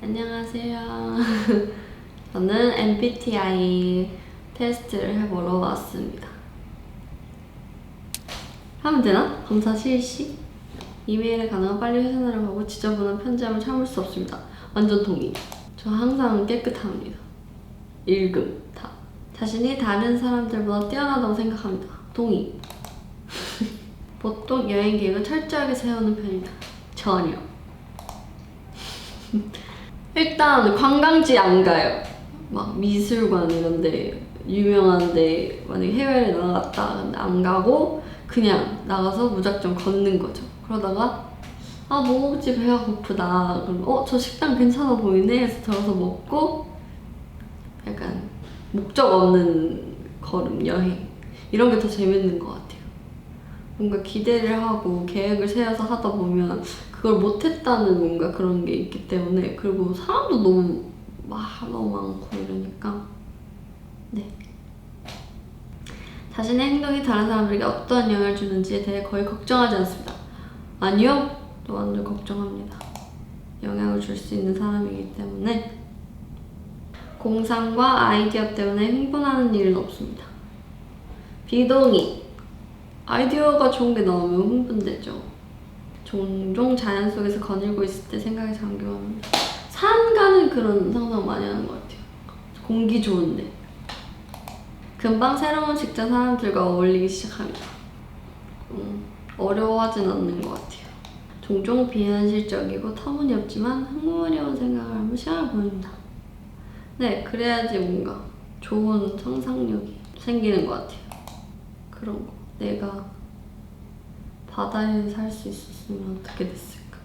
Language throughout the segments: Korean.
안녕하세요. 저는 MBTI 테스트를 해보러 왔습니다. 하면 되나? 검사 실시? 이메일에 가능한 빨리 회전하려고 하고 지저분한 편지함을 참을 수 없습니다. 완전 동의. 저 항상 깨끗합니다. 읽음, 다. 자신이 다른 사람들보다 뛰어나다고 생각합니다. 동의. 보통 여행 계획을 철저하게 세우는 편입니다. 전혀. 일단 관광지 안 가요. 막 미술관 이런데 유명한데 만약에 해외에 나갔다 근데 안 가고 그냥 나가서 무작정 걷는 거죠. 그러다가 뭐 먹지 배가 고프다. 그럼 저 식당 괜찮아 보이네 해서 들어가서 먹고 약간 목적 없는 걸음 여행 이런 게 더 재밌는 것 같아요. 뭔가 기대를 하고 계획을 세워서 하다 보면 그걸 못했다는 뭔가 그런 게 있기 때문에, 그리고 사람도 너무 많고 이러니까. 네. 자신의 행동이 다른 사람들에게 어떤 영향을 주는지에 대해 거의 걱정하지 않습니다. 아니요, 또 완전 걱정합니다. 영향을 줄 수 있는 사람이기 때문에. 공상과 아이디어 때문에 흥분하는 일은 없습니다. 비동의. 아이디어가 좋은 게 나오면 흥분되죠. 종종 자연 속에서 거닐고 있을 때 생각에 잠겨오는 산 가는 그런 상상 많이 하는 것 같아요. 공기 좋은데. 금방 새로운 직장 사람들과 어울리기 시작합니다. 어려워하진 않는 것 같아요. 종종 비현실적이고 터무니없지만 흥미로운 생각을 하면 시간을 보냅니다. 네, 그래야지 뭔가 좋은 상상력이 생기는 것 같아요. 그런 거. 내가 바다에 살 수 있었으면 어떻게 됐을까?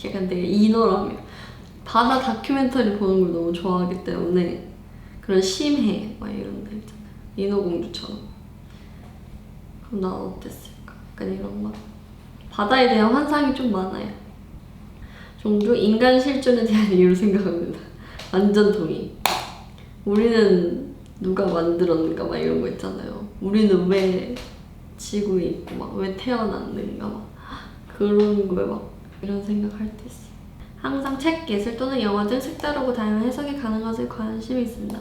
약간 내가 인어라면 바다 다큐멘터리 보는 걸 너무 좋아하기 때문에 그런 심해 막 이런 데 있잖아요. 인어공주처럼. 그럼 난 어땠을까? 약간 이런 거. 바다에 대한 환상이 좀 많아요. 종종 인간 실존에 대한 이유를 생각합니다. 완전 동의. 우리는 누가 만들었는가 막 이런 거 있잖아요. 우리는 왜 지구에 있고 막 왜 태어났는가 막 그런 거에 막 이런 생각할 때 있어요. 항상 책, 예술 또는 영화 등 색다르고 다양한 해석이 가능한 것에 관심이 있습니다.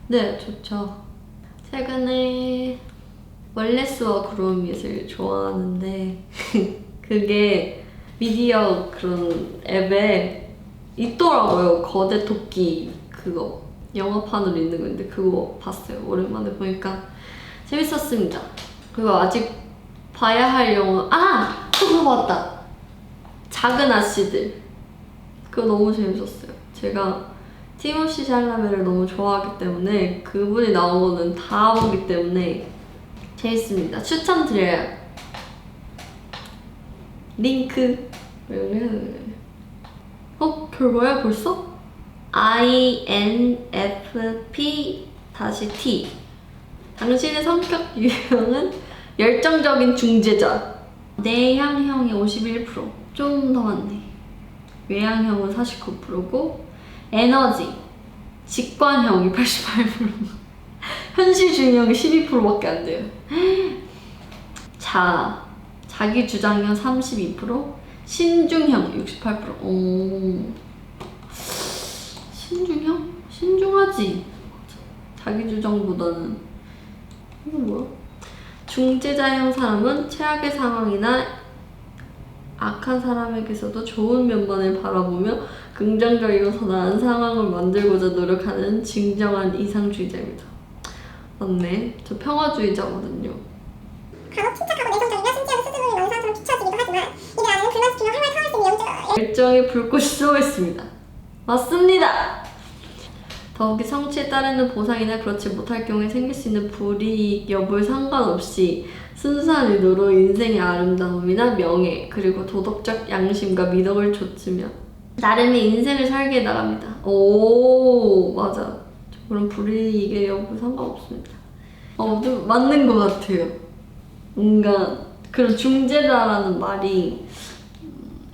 네, 좋죠. 최근에 월레스와 그로밋을 좋아하는데 그게 미디어 그런 앱에 있더라고요. 거대 토끼 그거 영화판으로 있는 건데 그거 봤어요. 오랜만에 보니까 재밌었습니다. 그리고 아직 봐야 할 영화 또 그거 봤다. 작은 아씨들. 그거 너무 재밌었어요. 제가 티모시 샬라메를 너무 좋아하기 때문에 그분이 나온 거는 다 보기 때문에 재밌습니다. 추천드려요. 링크 결과야 벌써? INFP-T. 당신의 성격 유형은 열정적인 중재자. 내향형이 51%. 좀 더 많네. 외향형은 49%고 에너지, 직관형이 88%. 현실주의형이 12%밖에 안 돼요. 자기 주장형 32%, 신중형 68%. 오. 신중형? 신중하지. 자기 주장보다는. 이거 뭐야? 중재자형 사람은 최악의 상황이나 악한 사람에게서도 좋은 면만을 바라보며 긍정적이고 더 나은 상황을 만들고자 노력하는 진정한 이상주의자입니다. 맞네. 저 평화주의자거든요. 간혹 침착하고 내성적이며 심지어는 스스로를 많은 사람처럼 비춰지기도 하지만 이들 안에는 불만시키며 활활 타올 수 있는 영적 열정의 불꽃이 쏘있습니다. 맞습니다! 더욱이 성취에 따르는 보상이나 그렇지 못할 경우에 생길 수 있는 불이익 여부에 상관없이 순수한 의도로 인생의 아름다움이나 명예 그리고 도덕적 양심과 미덕을 좇으며 나름의 인생을 살게 나갑니다. 오, 맞아. 그런 불이익의 여부에 상관없습니다. 맞는 것 같아요. 뭔가 그런 중재자라는 말이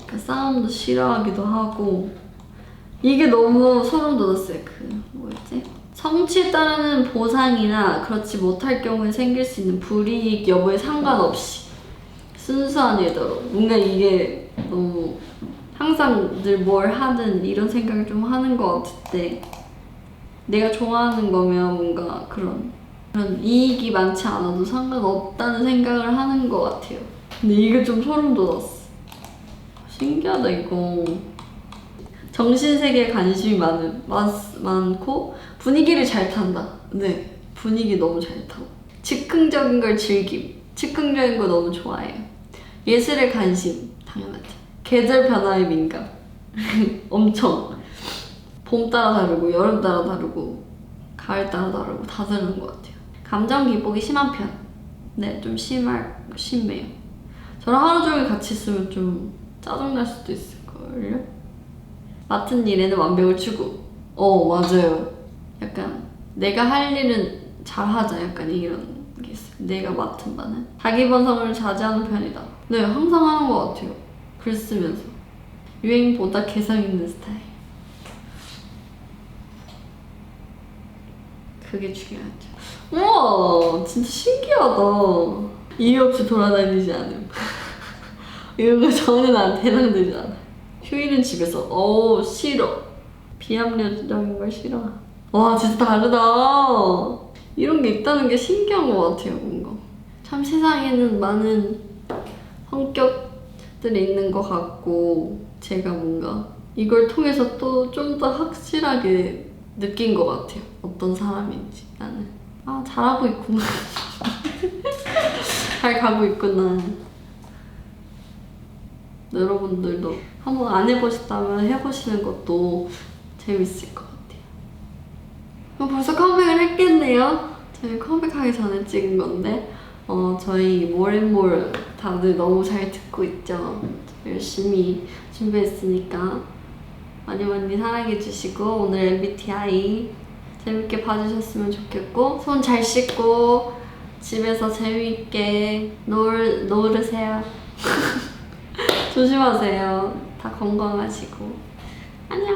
그 싸움도 싫어하기도 하고 이게 너무 소름 돋았어요. 뭐였지? 성취에 따르는 보상이나 그렇지 못할 경우에 생길 수 있는 불이익 여부에 상관없이 순수한 의도로. 뭔가 이게 너무 항상 늘 뭘 하든 이런 생각을 좀 하는 것 같을 때 내가 좋아하는 거면 뭔가 그런 이익이 많지 않아도 상관없다는 생각을 하는 것 같아요. 근데 이게 좀 소름 돋았어. 신기하다 이거. 정신세계에 관심이 많고 분위기를 잘 탄다. 네, 분위기 너무 잘 타고 즉흥적인 걸 즐김. 즉흥적인 거 너무 좋아해요. 예술에 관심 당연하죠. 계절 변화에 민감. 엄청 봄 따라 다르고 여름 따라 다르고 가을 따라 다르고 다 다른 것 같아요. 감정 기복이 심한 편. 네, 좀 심해요. 저랑 하루 종일 같이 있으면 좀 짜증날 수도 있을걸요? 맡은 일에는 완벽을 추구. 맞아요. 약간 내가 할 일은 잘하자 약간 이런 게 있어요. 내가 맡은 바는. 자기 번성을 자제하는 편이다. 네, 항상 하는 것 같아요. 글 쓰면서. 유행보다 개성 있는 스타일. 그게 중요하죠. 우와, 진짜 신기하다. 이유 없이 돌아다니지 않음. 이거 전혀 나한테 해당되지 않아. 휴일은 집에서. 싫어. 비합리적인 걸 싫어. 와, 진짜 다르다. 이런 게 있다는 게 신기한 것 같아요, 뭔가. 참 세상에는 많은 성격들이 있는 것 같고, 제가 뭔가 이걸 통해서 또 좀 더 확실하게 느낀 것 같아요. 어떤 사람인지 나는. 잘하고 있구나. 잘 가고 있구나. 여러분들도 한번 안 해보셨다면 해보시는 것도 재밌을 것 같아요. 그럼 벌써 컴백을 했겠네요. 저희 컴백하기 전에 찍은 건데 저희 모래몰 다들 너무 잘 듣고 있죠. 열심히 준비했으니까 많이 많이 사랑해주시고 오늘 MBTI 재밌게 봐주셨으면 좋겠고 손 잘 씻고 집에서 재미있게 놀으세요. 조심하세요. 다 건강하시고 안녕.